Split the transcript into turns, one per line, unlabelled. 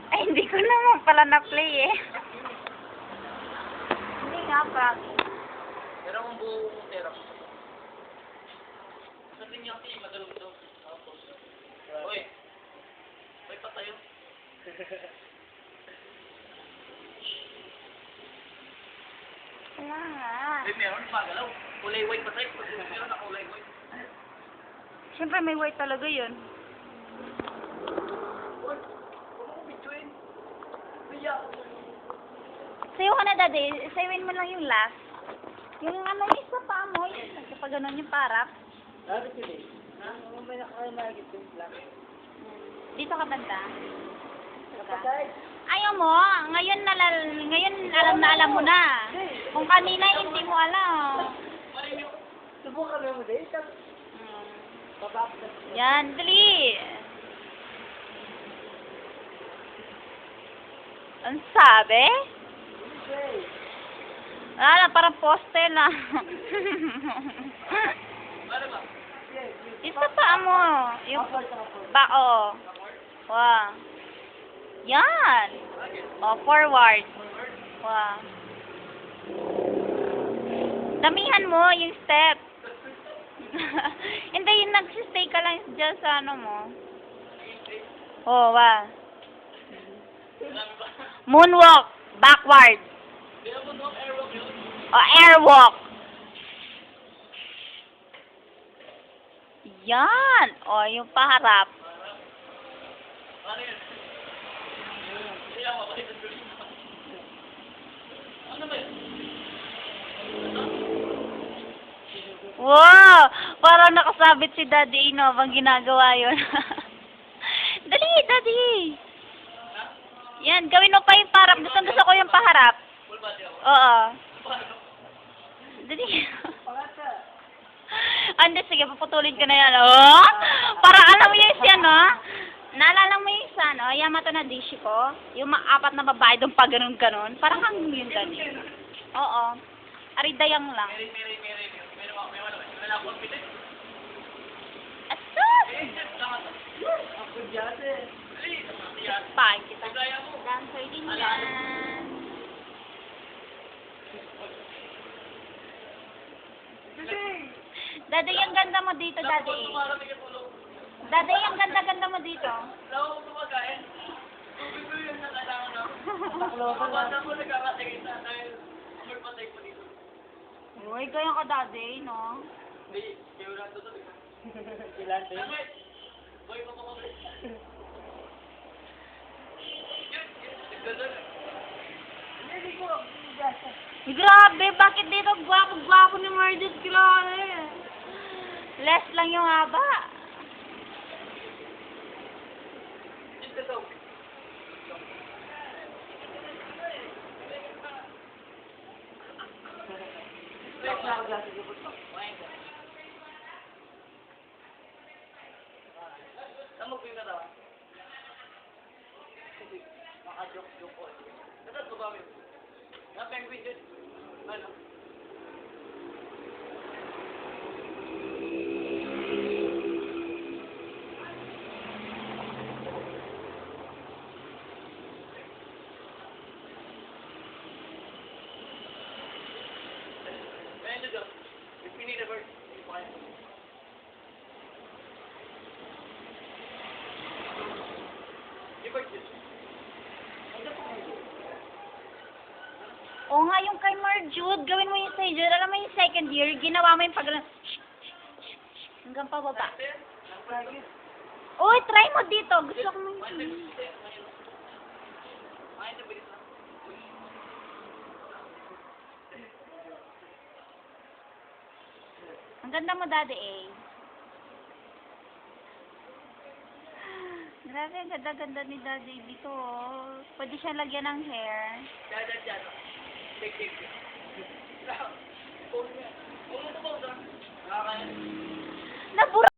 Ay, hindi ko naman pala na-play eh. Hindi nga pa.
Pero kung buo kong pera. Sa linya kasi madalog daw. Uy. Uy, patayo.
Wala nga.
Uy, meron magalaw. Kulay white pa tayo. Meron na kulay white.
Siyempre may white talaga yun. Sayo ka na, Daddy. Sayawin mo lang yung last. Yung ano, yung sa paa mo. Yung kapag ganun yung parap. Dito ka banda. Ayaw mo. Ngayon alam mo na. Kung kanina hindi mo alam.
Subukan mo din.
Yan, dali. Ang sabi? Wala na, parang poste na. Isa pa mo. Yung bao. Wow. Yan. O, forward. Wow. Damihan mo yung step. Hindi, yung nagsistay ka lang dyan sa ano mo. Oh, wow. Moonwalk. Backward. O, airwalk. Yan. O, yung paharap. Wow! Parang nakasabit si Daddy Ino bang ginagawa yun. Dali, Daddy! Yan, gawin mo pa yung parap. Gusto ko yung paharap. Oo. Dali. Hindi, sige, paputulin ko na yan. Oh! Parang alam mo yung siya, no? Naalala mo yung isa, no? Yamato na dishi ko. Yung apat na babae doon pa ganun-ganon. Parang hanggang yun, Daddy. Oo. Aridayang lang. Asus! Pain kita. Dancer din yan. Daddy, yung ganda mo dito, Daddy. Daddy, yung ganda-ganda mo dito. Uy, ganyan ka, Daddy, no?
Hindi, kayo lang ito.
Ilan din?
Boy, papakabit.
Grabe, bakit dito gwapo-gwapo ni Mardis Grabe? Less lang yung haba.
Maka-joke-joke ko. Dapat ko ba mo? Na-penguin din. Ano? Ayun na doon. If we need a bird, hindi pa kaya. Yung bird yun.
Oo nga, yung kay Marjude, gawin mo yung sa Jude. Alam mo yung second year, ginawa mo yung pag hanggang pababa. Uy, try mo dito. Gusto ko mo yung... Ang ganda mo, Daddy A. Grabe, ang ganda-ganda ni Daddy dito. Oh. Pwede siya lagyan ng hair.
Dyan. Take. Pause mo yan. Pause mo ito, pause ah. Nakakain.
Nabura